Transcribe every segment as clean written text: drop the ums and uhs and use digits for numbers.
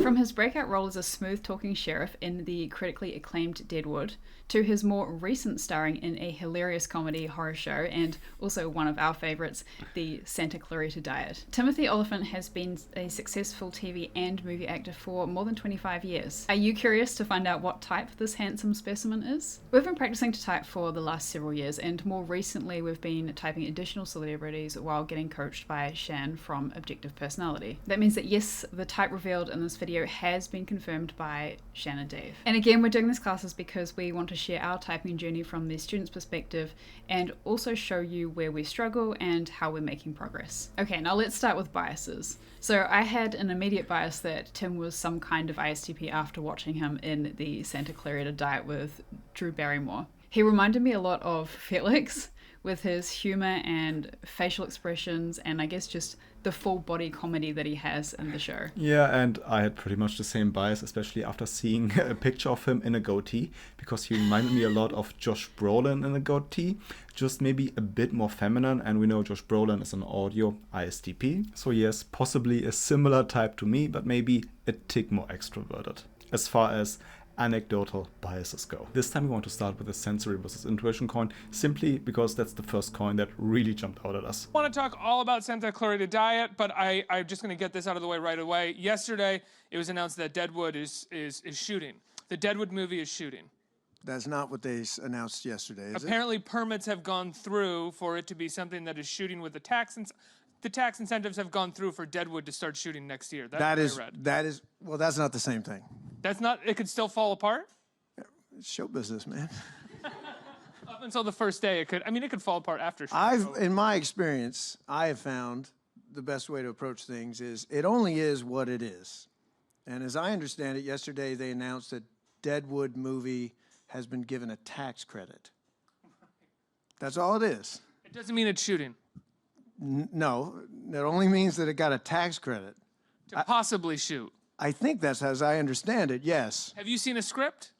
From his breakout role as a smooth-talking sheriff in the critically acclaimed Deadwood, to his more recent starring in a hilarious comedy horror show, and also one of our favourites, the Santa Clarita Diet, Timothy Olyphant has been a successful TV and movie actor for more than 25 years. Are you curious to find out what type this handsome specimen is? We've been practicing to type for the last several years, and more recently we've been typing additional celebrities while getting coached by Shan from Objective Personality. That means that yes, the type revealed in this video has been confirmed by Shan and Dave. And again, we're doing these classes because we want to share our typing journey from the student's perspective and also show you where we struggle and how we're making progress. Okay, now let's start with biases. So I had an immediate bias that Tim was some kind of ISTP after watching him in the Santa Clarita Diet with Drew Barrymore. He reminded me a lot of Felix with his humor and facial expressions, and I guess just the full body comedy that he has in the show. Yeah, and I had pretty much the same bias, especially after seeing a picture of him in a goatee, because he reminded me a lot of Josh Brolin in a goatee, just maybe a bit more feminine, and we know Josh Brolin is an audio ISTP, so yes, possibly a similar type to me, but maybe a tick more extroverted, as far as anecdotal biases go. This time we want to start with the sensory versus intuition coin, simply because that's the first coin that really jumped out at us. I want to talk all about Santa Clarita Diet, but I'm just going to get this out of the way right away. Yesterday, it was announced that Deadwood is shooting. The Deadwood movie is shooting. That's not what they announced yesterday, is Apparently, permits have gone through for it to be something that is shooting with the tax incentives have gone through for Deadwood to start shooting next year. That's what I read. Well, that's not the same thing. That's not, it could still fall apart? It's show business, man. Up until the first day, it could fall apart after shooting. In my experience, I have found the best way to approach things is it only is what it is. And as I understand it, yesterday they announced that Deadwood movie has been given a tax credit. That's all it is. It doesn't mean it's shooting. No, it only means that it got a tax credit. To possibly shoot. I think that's as I understand it, yes. Have you seen a script?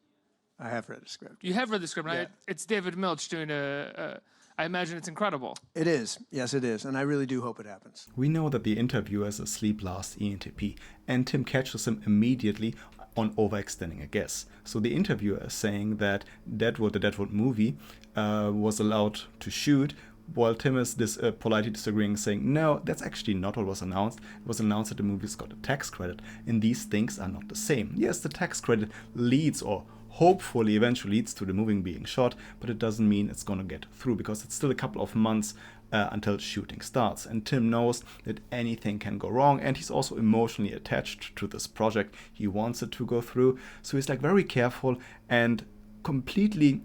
I have read a script. You have read the script, right? Yeah. It's David Milch doing I imagine it's incredible. It is. Yes, it is. And I really do hope it happens. We know that the interviewer is a sleep-last ENTP, and Tim catches him immediately on overextending a guess. So the interviewer is saying that the Deadwood movie, was allowed to shoot, while Tim is politely disagreeing, saying, no, that's actually not what was announced. It was announced that the movie's got a tax credit, and these things are not the same. Yes, the tax credit leads, or hopefully eventually leads, to the movie being shot, but it doesn't mean it's going to get through, because it's still a couple of months until shooting starts. And Tim knows that anything can go wrong, and he's also emotionally attached to this project. He wants it to go through, so he's like very careful and completely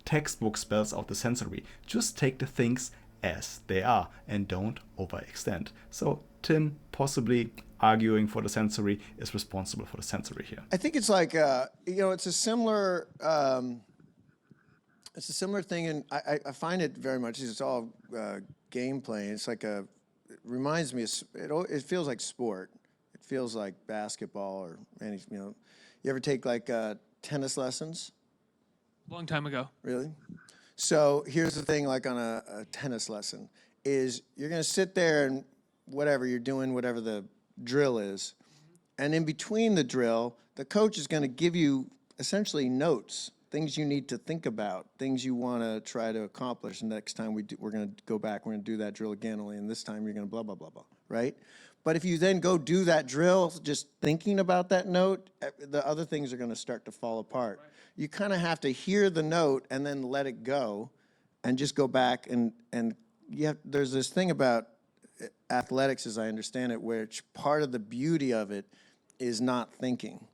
textbook spells out the sensory. Just take the things as they are and don't overextend. So Tim, possibly arguing for the sensory, is responsible for the sensory here. I think it's like it's a similar thing, and I find it very much. It's all gameplay. It's like it reminds me. It feels like sport. It feels like basketball or any. You ever take like tennis lessons? Long time ago. Really? So here's the thing, like on a tennis lesson, is you're going to sit there and whatever you're doing, whatever the drill is, and in between the drill, the coach is going to give you essentially notes, things you need to think about, things you want to try to accomplish. And next time we're going to go back, we're going to do that drill again, only this time you're going to blah, blah, blah, blah, right? But if you then go do that drill just thinking about that note, the other things are going to start to fall apart. Right. You kind of have to hear the note and then let it go and just go back. And there's this thing about athletics, as I understand it, which part of the beauty of it is not thinking.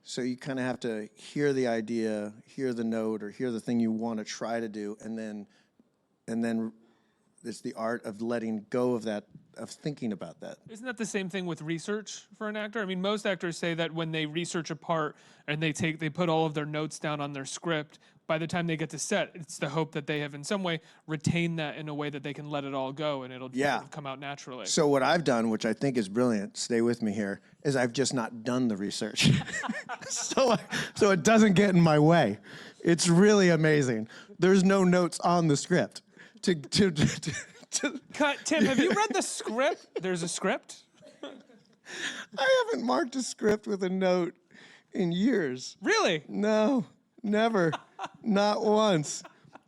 So you kind of have to hear the idea, hear the note, or hear the thing you want to try to do, and then it's the art of letting go of that, of thinking about that. Isn't that the same thing with research for an actor? I mean, most actors say that when they research a part and they put all of their notes down on their script, by the time they get to set, it's the hope that they have in some way retained that in a way that they can let it all go and it'll come out naturally. So what I've done, which I think is brilliant, stay with me here, is I've just not done the research. so it doesn't get in my way. It's really amazing. There's no notes on the script. Cut. Tim, have you read the script? There's a script? I haven't marked a script with a note in years. Really? No, never. Not once.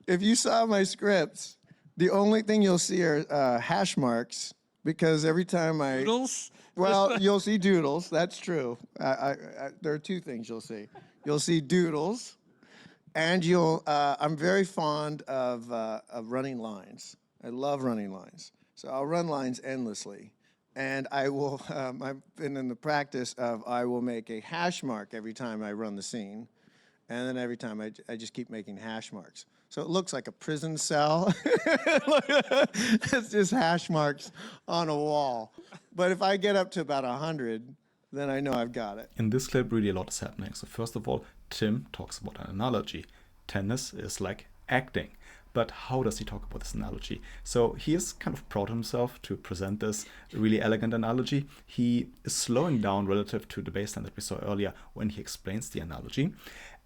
If you saw my scripts, the only thing you'll see are hash marks because every time Doodles? well, you'll see doodles. That's true. There are two things you'll see. You'll see doodles, and I'm very fond of running lines. I love running lines. So I'll run lines endlessly. And I will, I've been in the practice of I will make a hash mark every time I run the scene. And then every time I just keep making hash marks. So it looks like a prison cell. It's just hash marks on a wall. But if I get up to about 100, then I know I've got it. In this clip, really a lot is happening. So first of all, Tim talks about an analogy. Tennis is like acting. But how does he talk about this analogy? So he is kind of proud of himself to present this really elegant analogy. He is slowing down relative to the baseline that we saw earlier when he explains the analogy.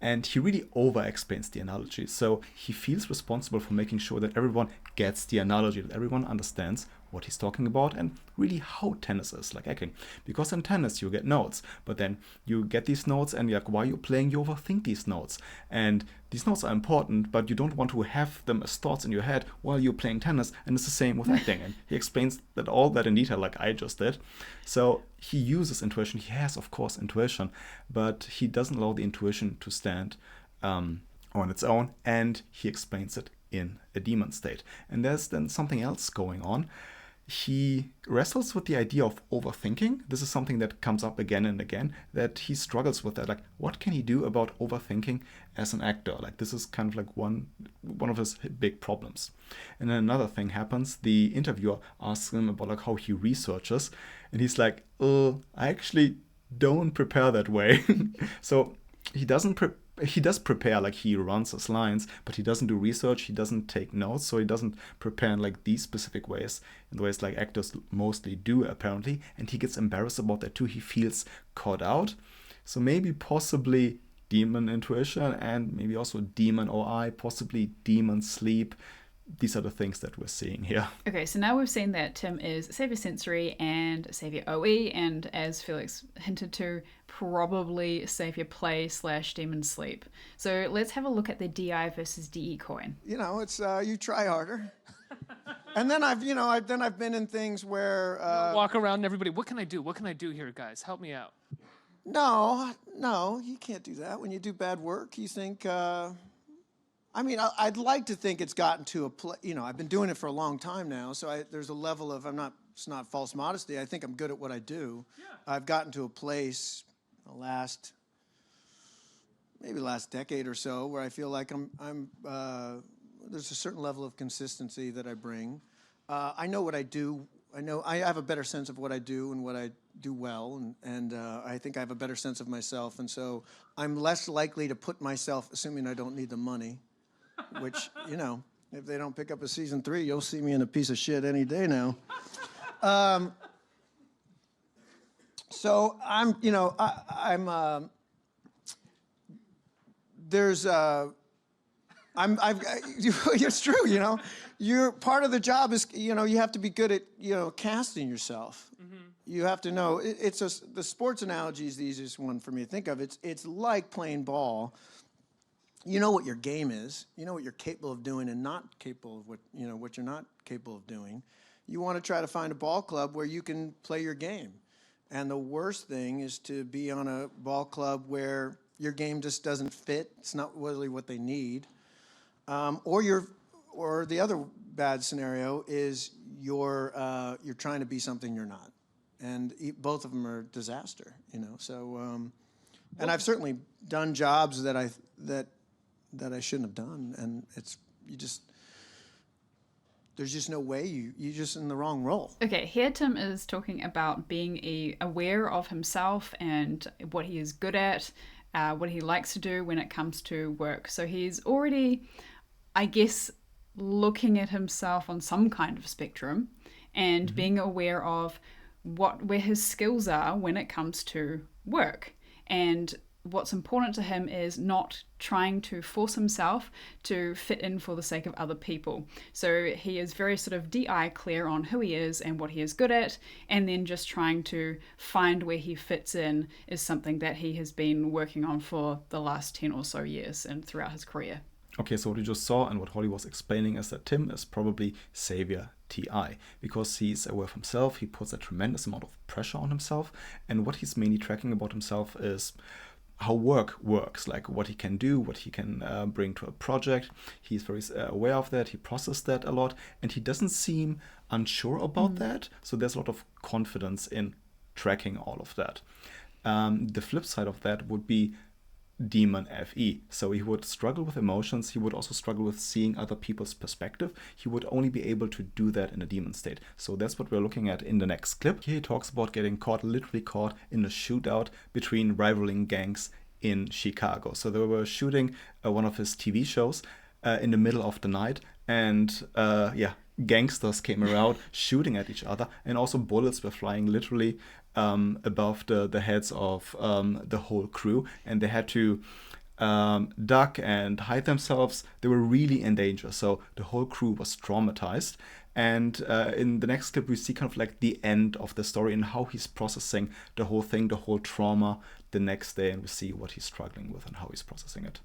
And he really over-explains the analogy. So he feels responsible for making sure that everyone gets the analogy, that everyone understands what he's talking about and really how tennis is like acting. Because in tennis you get notes, but then you get these notes and you're like, while you're playing, you overthink these notes. And these notes are important, but you don't want to have them as thoughts in your head while you're playing tennis. And it's the same with acting. And he explains all that in detail like I just did. So he uses intuition. He has, of course, intuition, but he doesn't allow the intuition to stand on its own, and he explains it in a demon state. And there's then something else going on. He wrestles with the idea of overthinking. This is something that comes up again and again, that he struggles with that. Like, what can he do about overthinking as an actor? Like, this is kind of like one of his big problems. And then another thing happens. The interviewer asks him about like how he researches, and he's like, I actually don't prepare that way. So he does prepare, like he runs his lines, but he doesn't do research, he doesn't take notes, so he doesn't prepare in like these specific ways, in the ways like actors mostly do apparently, and he gets embarrassed about that too. He feels caught out. So maybe possibly demon intuition and maybe also demon OI, possibly demon sleep. These are the things that we're seeing here. Okay, so now we've seen that Tim is Savior Sensory and Savior OE, and as Felix hinted to, probably Savior Play / Demon Sleep. So let's have a look at the DI versus DE coin. You know, it's you try harder. And then I've been in things where Walk around and everybody, what can I do? What can I do here, guys? Help me out. No, you can't do that. When you do bad work, you think. I'd like to think it's gotten to a place. You know, I've been doing it for a long time now, so there's a level of it's not false modesty. I think I'm good at what I do. Yeah. I've gotten to a place, last decade or so, where I feel like there's a certain level of consistency that I bring. I know what I do. I have a better sense of what I do and what I do well, and I think I have a better sense of myself, and so I'm less likely to put myself, assuming I don't need the money. Which, if they don't pick up a season 3, you'll see me in a piece of shit any day now. So it's true, You're part of the job is, you have to be good at, casting yourself. Mm-hmm. You have to know, the sports analogy is the easiest one for me to think of. It's like playing ball. You know what your game is. You know what you're capable of doing and not capable of what you're not capable of doing. You want to try to find a ball club where you can play your game. And the worst thing is to be on a ball club where your game just doesn't fit. It's not really what they need. Or the other bad scenario is you're trying to be something you're not. And both of them are disaster, So, and I've certainly done jobs that I shouldn't have done, and there's just no way you're just in the wrong role. Okay, here Tim is talking about being aware of himself and what he is good at, what he likes to do when it comes to work. So he's already, I guess, looking at himself on some kind of spectrum and being aware of where his skills are when it comes to work. And what's important to him is not trying to force himself to fit in for the sake of other people. So he is very sort of DI clear on who he is and what he is good at, and then just trying to find where he fits in is something that he has been working on for the last 10 or so years and throughout his career. Okay, so what you just saw and what Holly was explaining is that Tim is probably Savior TI, because he's aware of himself, he puts a tremendous amount of pressure on himself, and what he's mainly tracking about himself is how work works, like what he can do, what he can bring to a project. He's very aware of that, he processes that a lot, and he doesn't seem unsure about that, so there's a lot of confidence in tracking all of that. The flip side of that would be Demon FE. So he would struggle with emotions. He would also struggle with seeing other people's perspective. He would only be able to do that in a demon state. So that's what we're looking at in the next clip. Here he talks about getting caught, literally caught in a shootout between rivaling gangs in Chicago. So they were shooting one of his TV shows in the middle of the night, and gangsters came around shooting at each other, and also bullets were flying literally above the heads of the whole crew, and they had to duck and hide themselves. They were really in danger, so the whole crew was traumatized. And in the next clip we see kind of like the end of the story and how he's processing the whole thing, the whole trauma the next day, and we see what he's struggling with and how he's processing it.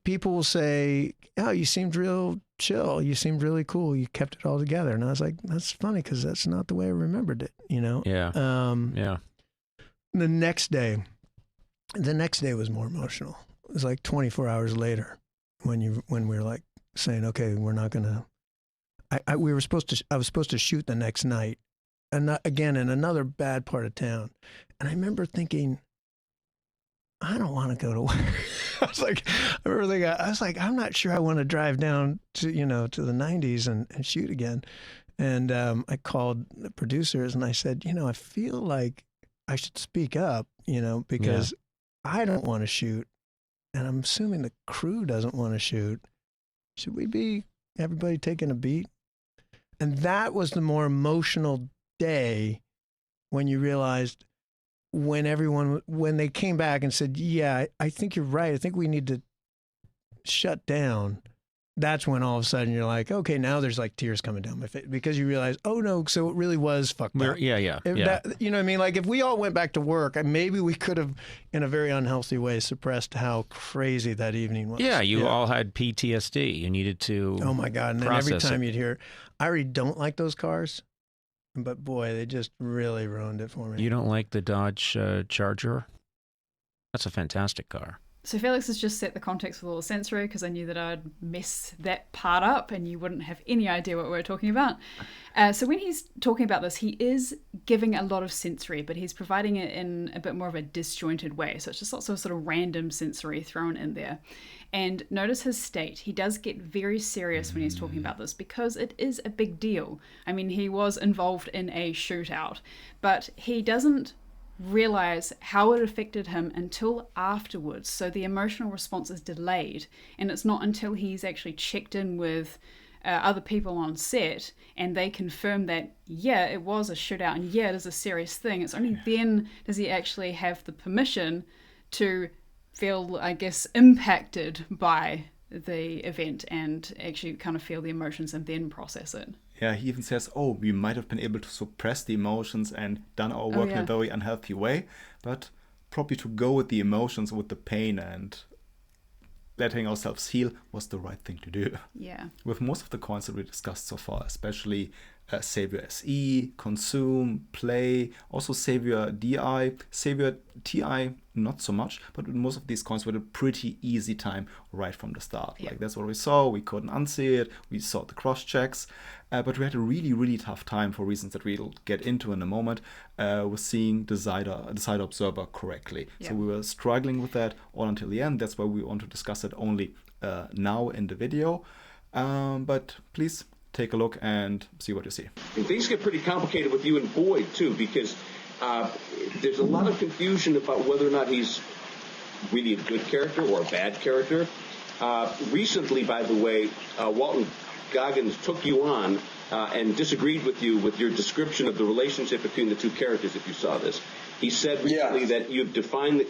People will say, "Oh, you seemed real chill. You seemed really cool. You kept it all together." And I was like, "That's funny because that's not the way I remembered it." You know? Yeah. Yeah. The next day was more emotional. It was like 24 hours later when we were like saying, "Okay, we're not gonna." I was supposed to shoot the next night, and again in another bad part of town, and I remember thinking, I don't want to go to work. I was like, I'm not sure I want to drive down to the 90s and shoot again. And I called the producers and I said, I feel like I should speak up, because I don't want to shoot. And I'm assuming the crew doesn't want to shoot. Should we be everybody taking a beat? And that was the more emotional day when you realized, when they came back and said, yeah, I think you're right. I think we need to shut down. That's when all of a sudden you're like, okay, now there's like tears coming down my face because you realize, oh no, so it really was fucked up. Yeah. That, you know what I mean? Like if we all went back to work, maybe we could have, in a very unhealthy way, suppressed how crazy that evening was. Yeah, you all had PTSD. You needed to Oh my God. And then every time you'd hear, I really don't like those cars. But boy, they just really ruined it for me. You don't like the Dodge Charger? That's a fantastic car. So Felix has just set the context with all the sensory because I knew that I'd mess that part up and you wouldn't have any idea what we're talking about. So when he's talking about this, he is giving a lot of sensory, but he's providing it in a bit more of a disjointed way. So it's just lots of sort of random sensory thrown in there. And notice his state. He does get very serious when he's talking about this because it is a big deal. I mean, he was involved in a shootout, but he doesn't realize how it affected him until afterwards. So the emotional response is delayed, and it's not until he's actually checked in with other people on set and they confirm that, yeah, it was a shootout and yeah, it is a serious thing. It's only then does he actually have the permission to feel, I guess, impacted by the event and actually kind of feel the emotions and then process it. Yeah, he even says, oh, we might have been able to suppress the emotions and done our work in a very unhealthy way, but probably to go with the emotions, with the pain and letting ourselves heal was the right thing to do. Yeah. With most of the coins that we discussed so far, especially Savior SE, Consume, Play, also Savior DI, Savior TI, not so much, but with most of these coins we had a pretty easy time right from the start. Yeah. Like that's what we saw, we couldn't unsee it, we saw the cross checks, but we had a really, really tough time for reasons that we'll get into in a moment with seeing the side observer correctly. Yeah. So we were struggling with that all until the end. That's why we want to discuss it only now in the video. But please take a look and see what you see. And things get pretty complicated with you and Boyd, too, because there's a lot of confusion about whether or not he's really a good character or a bad character. Recently, by the way, Walton Goggins took you on and disagreed with you with your description of the relationship between the two characters, if you saw this. He said recently that you've defined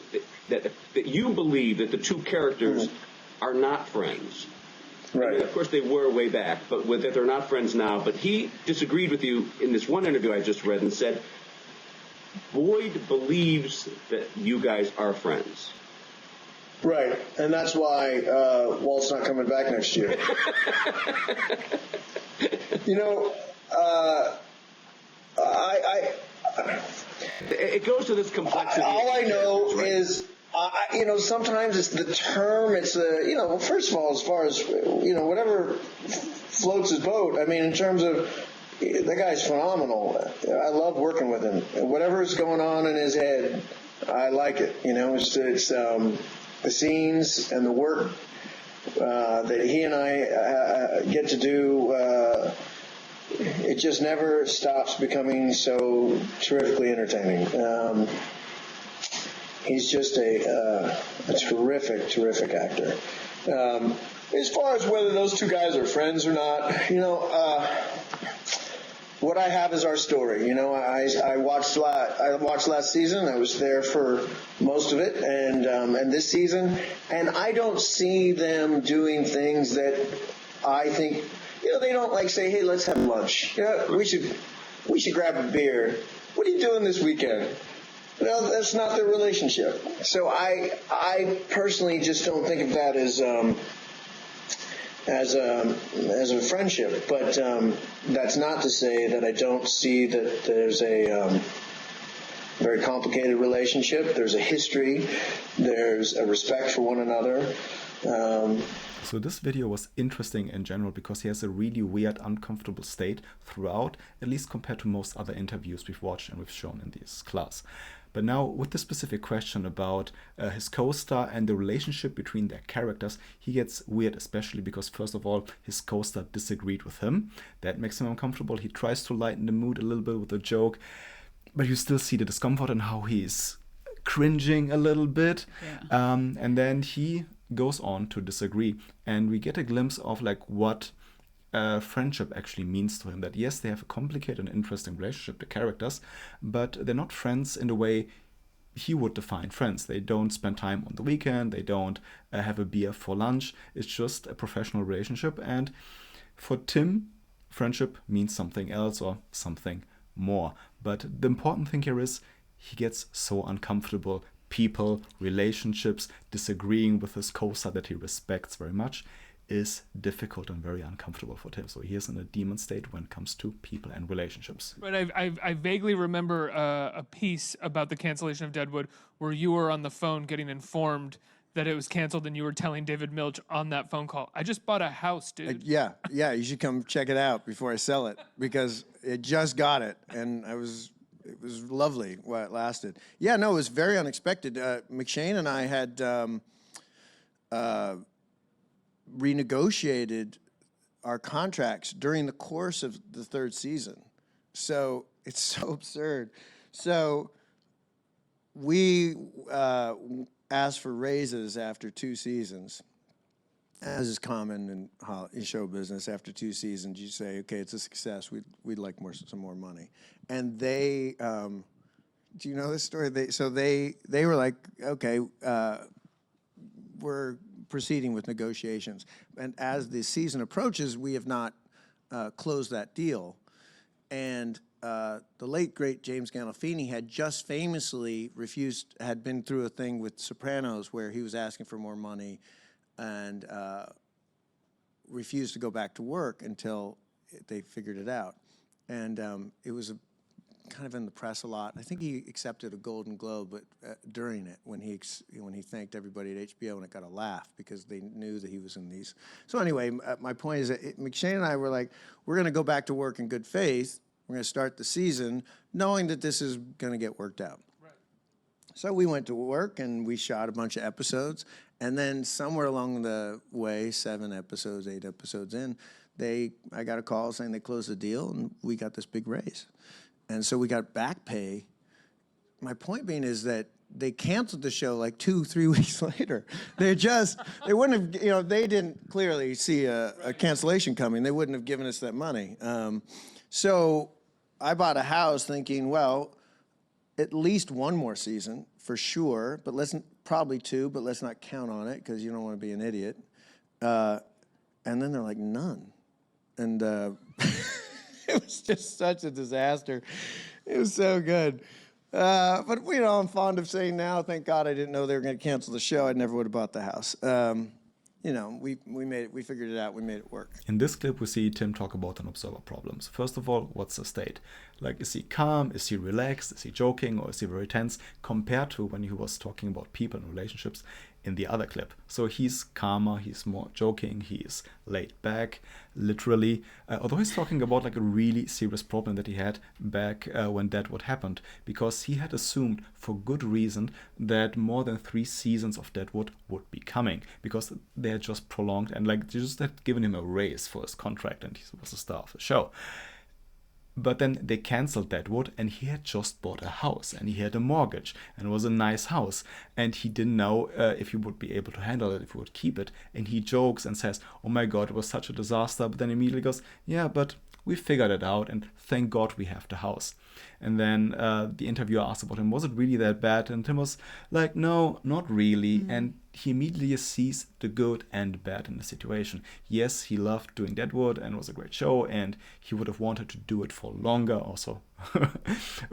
that you believe that the two characters are not friends. Right. I mean, of course, they were way back, but that they're not friends now. But he disagreed with you in this one interview I just read and said, Boyd believes that you guys are friends. Right, and that's why Walt's not coming back next year. You know, it goes to this complexity. All I know is, you know, sometimes it's the term. It's you know, first of all, as far as whatever floats his boat. I mean, in terms of that guy's phenomenal. I love working with him. Whatever's going on in his head, I like it. You know, it's the scenes and the work that he and I get to do. It just never stops becoming so terrifically entertaining. He's just a terrific actor. As far as whether those two guys are friends or not, you know, what I have is our story. You know, I watched last season. I was there for most of it, and this season, and I don't see them doing things that I think. You know, they don't like say, "Hey, let's have lunch. Yeah, we should grab a beer. What are you doing this weekend?" No, that's not their relationship. So I personally just don't think of that as a friendship. But that's not to say that I don't see that there's a very complicated relationship. There's a history. There's a respect for one another. So this video was interesting in general because he has a really weird, uncomfortable state throughout, at least compared to most other interviews we've watched and we've shown in this class. But now with the specific question about his co-star and the relationship between their characters, he gets weird, especially because first of all, his co-star disagreed with him. That makes him uncomfortable. He tries to lighten the mood a little bit with a joke, but you still see the discomfort and how he's cringing a little bit. Yeah. And then he goes on to disagree, and we get a glimpse of like what friendship actually means to him. That yes, they have a complicated and interesting relationship, the characters, but they're not friends in the way he would define friends. They don't spend time on the weekend, they don't have a beer for lunch. It's just a professional relationship, and for Tim, friendship means something else or something more. But the important thing here is he gets so uncomfortable. People, relationships, disagreeing with his co-star that he respects very much is difficult and very uncomfortable for Tim. So he is in a demon state when it comes to people and relationships. But I vaguely remember a piece about the cancellation of Deadwood where you were on the phone getting informed that it was canceled and you were telling David Milch on that phone call, I just bought a house, dude. Yeah, you should come check it out before I sell it because it just got it and it was lovely while it lasted. Yeah, no, it was very unexpected. McShane and I had renegotiated our contracts during the course of the third season. So it's so absurd. So we asked for raises after 2 seasons. As is common in show business, after 2 seasons, you say, "Okay, it's a success. We'd like some more money." And they, do you know this story? They were like, "Okay, we're proceeding with negotiations." And as the season approaches, we have not closed that deal. And the late great James Gandolfini had just famously had been through a thing with Sopranos where he was asking for more money and refused to go back to work until they figured it out. And it was kind of in the press a lot. I think he accepted a Golden Globe during it when he thanked everybody at HBO, and it got a laugh because they knew that he was in these. So anyway, my point is that McShane and I were like, we're going to go back to work in good faith. We're going to start the season knowing that this is going to get worked out. So we went to work and we shot a bunch of episodes, and then somewhere along the way, 7 episodes, 8 episodes in, I got a call saying they closed the deal and we got this big raise. And so we got back pay. My point being is that they canceled the show like 2-3 weeks later. They wouldn't have, they didn't clearly see a cancellation coming. They wouldn't have given us that money. So I bought a house thinking, well, at least one more season for sure, but probably 2, but let's not count on it because you don't want to be an idiot. And then they're like, none. And it was just such a disaster. It was so good. But, I'm fond of saying now, thank God I didn't know they were going to cancel the show. I never would have bought the house. We figured it out. We made it work. In this clip, we see Tim talk about unobserver problems. First of all, what's the state? Like, is he calm? Is he relaxed? Is he joking? Or is he very tense? Compared to when he was talking about people and relationships in the other clip. So he's calmer, he's more joking, he's laid back, literally. Although he's talking about like a really serious problem that he had back when Deadwood happened. Because he had assumed, for good reason, that more than 3 seasons of Deadwood would be coming. Because they had just prolonged and like they just had given him a raise for his contract and he was the star of the show. But then they canceled Deadwood and he had just bought a house and he had a mortgage and it was a nice house and he didn't know if he would be able to handle it, if he would keep it. And he jokes and says, oh my God, it was such a disaster. But then immediately goes, yeah, but we figured it out and thank God we have the house. And then the interviewer asked about him, was it really that bad? And Tim was like, no, not really. And he immediately sees the good and bad in the situation. Yes, he loved doing Deadwood and it was a great show and he would have wanted to do it for longer also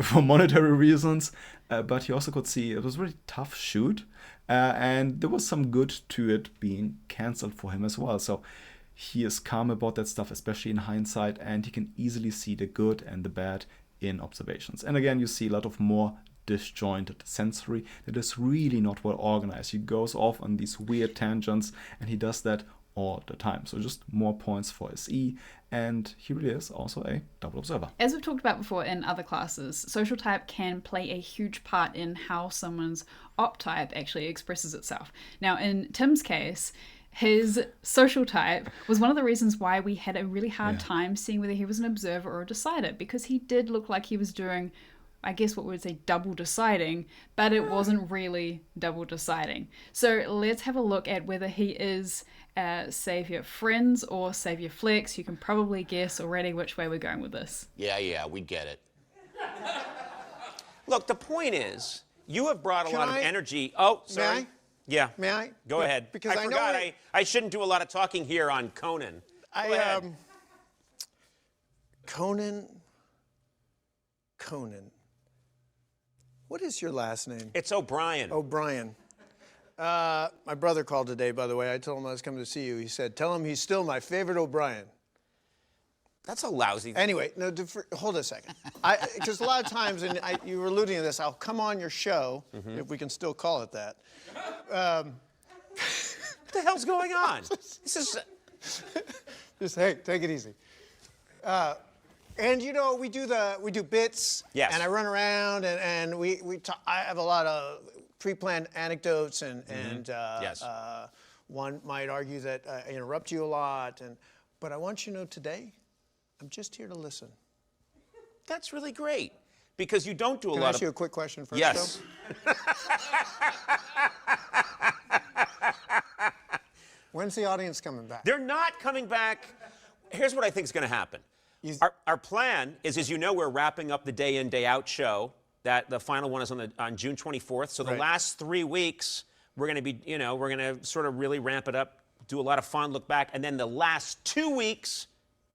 for monetary reasons. But he also could see it was a really tough shoot and there was some good to it being cancelled for him as well. So he is calm about that stuff, especially in hindsight, and he can easily see the good and the bad in observations. And again, you see a lot of more disjointed sensory that is really not well organized. He goes off on these weird tangents and he does that all the time. So just more points for SE, and he really is also a double observer. As we've talked about before in other classes, social type can play a huge part in how someone's op type actually expresses itself. Now, in Tim's case, his social type was one of the reasons why we had a really hard time seeing whether he was an observer or a decider, because he did look like he was doing, I guess what we would say, double deciding, but it wasn't really double deciding. So let's have a look at whether he is Savior Friends or Savior Flex. You can probably guess already which way we're going with this. Yeah, we get it. Look, the point is, you have brought a lot of energy. Oh, sorry. May I? Yeah. May I? Go ahead. Because I forgot I shouldn't do a lot of talking here on Conan. Go ahead. Conan. What is your last name? It's O'Brien. O'Brien. My brother called today, by the way. I told him I was coming to see you. He said, tell him he's still my favorite O'Brien. That's a lousy... Anyway, no, hold a second. Because a lot of times, and you were alluding to this, I'll come on your show, if we can still call it that. What the hell's going on? This is... Just, hey, take it easy. And, we do bits. Yes. And I run around, and we talk. I have a lot of pre-planned anecdotes, and yes. One might argue that I interrupt you a lot, but I want you to know today, I'm just here to listen. That's really great, because you don't do a lot of... Can I ask you a quick question first, Yes. When's the audience coming back? They're not coming back. Here's what I think is going to happen. Our plan is, as you know, we're wrapping up the day in, day out show. That the final one is on June 24th. So the last 3 weeks, we're going to be, we're going to sort of really ramp it up, do a lot of fun, look back. And then the last 2 weeks,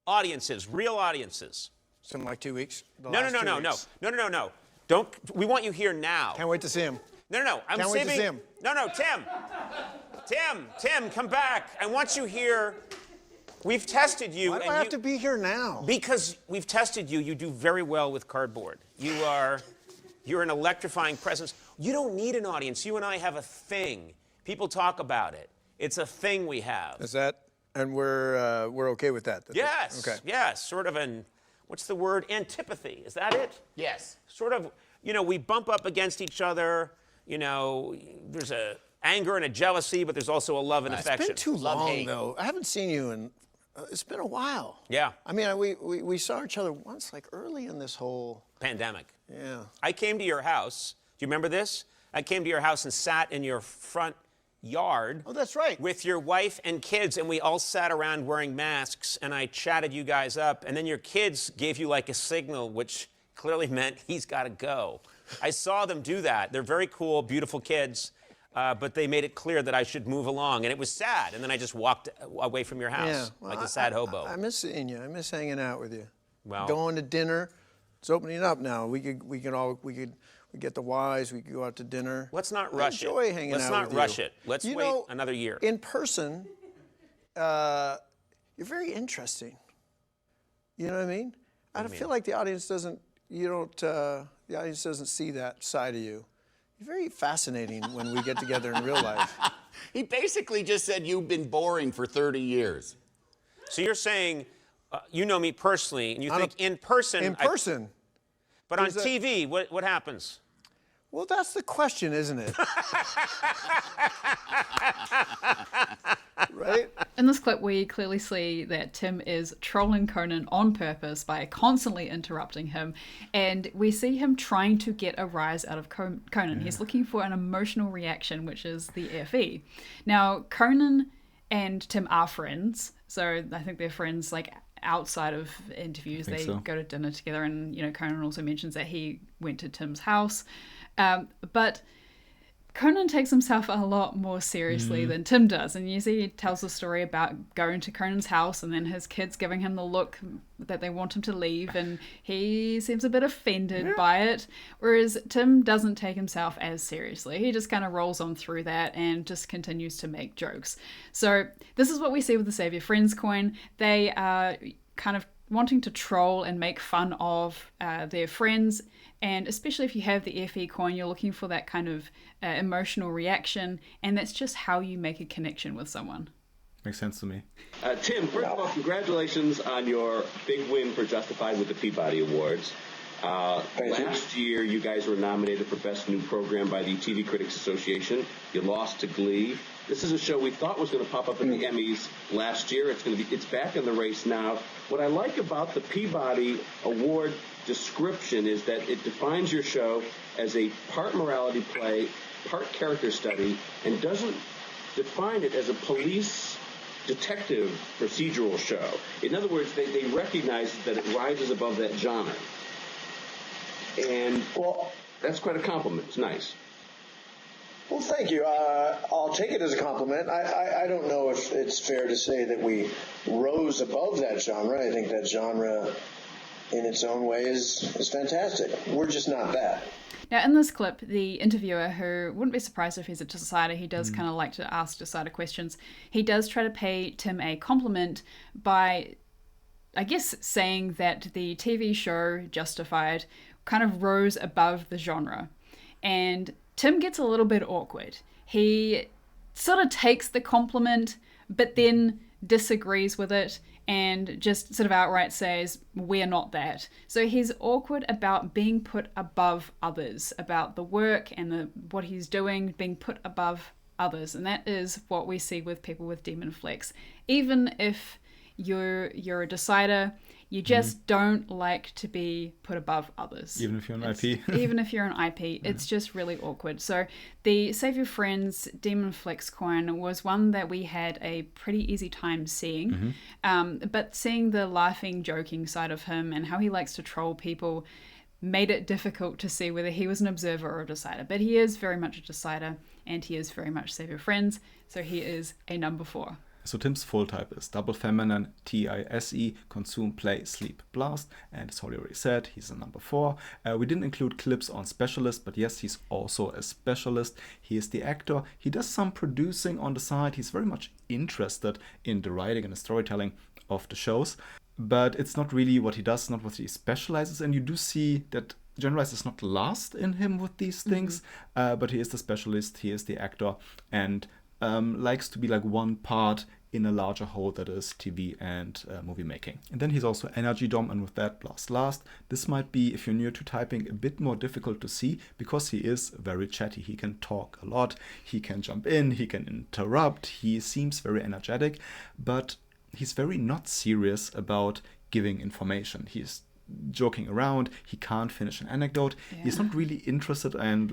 audiences, real audiences. Something like 2 weeks? No. Don't. We want you here now. Can't wait to see him. No. I'm Can't saving. wait to see him. No, Tim, come back. I want you here. We've tested you. Why do I have to be here now? Because we've tested you. You do very well with cardboard. You're an electrifying presence. You don't need an audience. You and I have a thing. People talk about it. It's a thing we have. Is that? And we're okay with that? Yes. Okay. Yes. Sort of what's the word? Antipathy. Is that it? Yes. Sort of, we bump up against each other. There's a anger and a jealousy, but there's also a love and affection. It's been too long, though. I haven't seen you in... it's been a while. Yeah. I mean, we saw each other once, like early in this whole... pandemic. Yeah. I came to your house. Do you remember this? I came to your house and sat in your front yard. Oh, that's right. With your wife and kids, and we all sat around wearing masks, and I chatted you guys up, and then your kids gave you like a signal, which clearly meant he's got to go. I saw them do that. They're very cool, beautiful kids. But they made it clear that I should move along, and it was sad. And then I just walked away from your house like a sad hobo. I miss seeing you. I miss hanging out with you. Well, going to dinner. It's opening up now. We get the Ys. We could go out to dinner. Let's not rush it. Enjoy hanging out with you. Let's not rush it. Let's wait another year. In person, you're very interesting. You know what I mean? I feel like the audience doesn't. The audience doesn't see that side of you. You're very fascinating when we get together in real life. He basically just said you've been boring for 30 years. So you're saying, you know me personally, and you think in person. In person. But on TV, what happens? Well, that's the question, isn't it? Right? In this clip, we clearly see that Tim is trolling Conan on purpose by constantly interrupting him, and we see him trying to get a rise out of Conan. He's looking for an emotional reaction, which is the FE. Now, Conan and Tim are friends, so I think they're friends like outside of interviews. They go to dinner together, and Conan also mentions that he went to Tim's house, but Conan takes himself a lot more seriously than Tim does. And you see he tells a story about going to Conan's house and then his kids giving him the look that they want him to leave, and he seems a bit offended by it, whereas Tim doesn't take himself as seriously. He just kind of rolls on through that and just continues to make jokes. So this is what we see with the Save Your Friends coin. They are kind of wanting to troll and make fun of their friends, and especially if you have the FE coin, you're looking for that kind of emotional reaction, and that's just how you make a connection with someone. Makes sense to me. Tim, first of all, congratulations on your big win for Justified with the Peabody Awards. Last year, you guys were nominated for Best New Program by the TV Critics Association. You lost to Glee. This is a show we thought was going to pop up in the Emmys last year. It's back in the race now. What I like about the Peabody Award description is that it defines your show as a part morality play, part character study, and doesn't define it as a police detective procedural show. In other words, they recognize that it rises above that genre. And, well, that's quite a compliment. It's nice. Well, thank you. I'll take it as a compliment. I don't know if it's fair to say that we rose above that genre. I think that genre in its own way is fantastic. We're just not that. Now, in this clip, the interviewer, who wouldn't be surprised if he's a decider, he does kind of like to ask decider questions, he does try to pay Tim a compliment by, I guess, saying that the TV show Justified kind of rose above the genre. And Tim gets a little bit awkward. He sort of takes the compliment, but then disagrees with it and just sort of outright says, we're not that. So he's awkward about being put above others, about the work and what he's doing being put above others. And that is what we see with people with demon flex. Even if you're a decider, you just don't like to be put above others. Even if you're an IP. Even if you're an IP. It's just really awkward. So the Save Your Friends Demon Flex coin was one that we had a pretty easy time seeing. But seeing the laughing, joking side of him and how he likes to troll people made it difficult to see whether he was an observer or a decider. But he is very much a decider, and he is very much Save Your Friends. So he is a number 4. So Tim's full type is double feminine, TISE, consume, play, sleep, blast. And as Holly already said, he's a number 4. We didn't include clips on specialist, but yes, he's also a specialist. He is the actor. He does some producing on the side. He's very much interested in the writing and the storytelling of the shows. But it's not really what he does, not what he specializes in. You do see that Generalize is not last in him with these things, but he is the specialist, he is the actor, and likes to be like one part in a larger whole that is TV and movie making. And then he's also energy dom, and with that, last. This might be, if you're new to typing, a bit more difficult to see because he is very chatty. He can talk a lot, he can jump in, he can interrupt, he seems very energetic, but he's very not serious about giving information. He's joking around, he can't finish an anecdote, he's not really interested in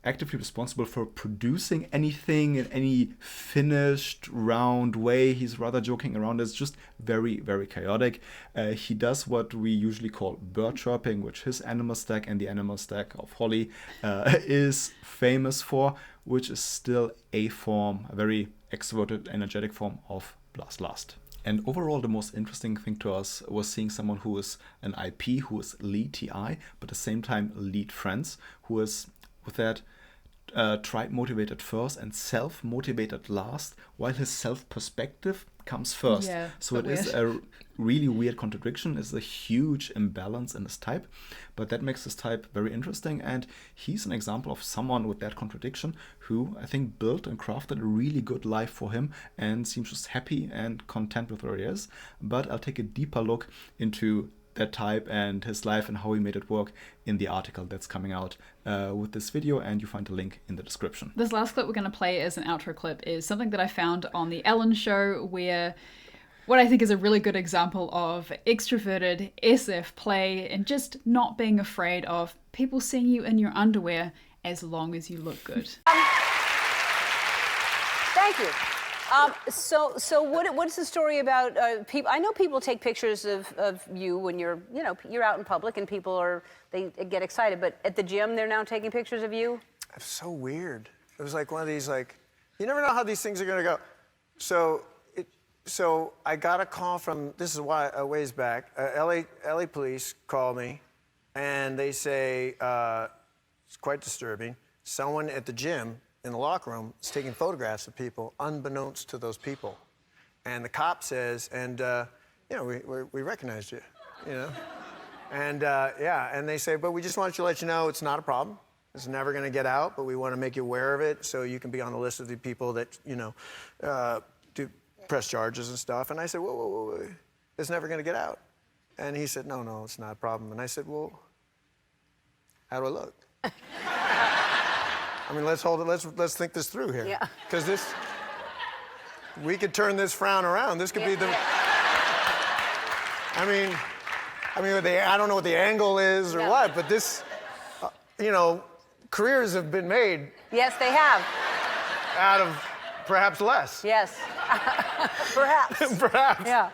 actively responsible for producing anything in any finished, round way. He's rather joking around. It's just very, very chaotic. He does what we usually call bird chirping, which his animal stack and the animal stack of Holly is famous for, which is still a very extroverted, energetic form of Blast. And overall, the most interesting thing to us was seeing someone who is an IP, who is lead TI, but at the same time lead friends, who is with that tribe motivated first and self motivated last, while his self perspective comes first. Yeah, so it is a really weird contradiction. It's a huge imbalance in this type, but that makes this type very interesting. And he's an example of someone with that contradiction who I think built and crafted a really good life for him and seems just happy and content with where he is. But I'll take a deeper look into that type and his life and how he made it work in the article that's coming out with this video, and you find the link in the description. This last clip we're going to play as an outro clip is something that I found on the Ellen Show, where what I think is a really good example of extroverted SF play and just not being afraid of people seeing you in your underwear as long as you look good. Thank you. So what's the story about people? I know people take pictures of you when you're out in public and they get excited. But at the gym, they're now taking pictures of you. It's so weird. It was like one of these you never know how these things are gonna go. So I got a call from, this is why a ways back. LA police called me, and they say it's quite disturbing. Someone at the gym in the locker room is taking photographs of people unbeknownst to those people. And the cop says, we recognized you, And and they say, but we just want to let you know it's not a problem. It's never going to get out, but we want to make you aware of it so you can be on the list of the people that, do press charges and stuff. And I said, whoa, it's never going to get out. And he said, no, it's not a problem. And I said, well, how do I look? I mean, let's think this through here. Yeah. Because we could turn this frown around. This could be the, I mean, I don't know what the angle is or what, but this, careers have been made. Yes, they have. Out of perhaps less. Yes. Perhaps. Perhaps. Yeah.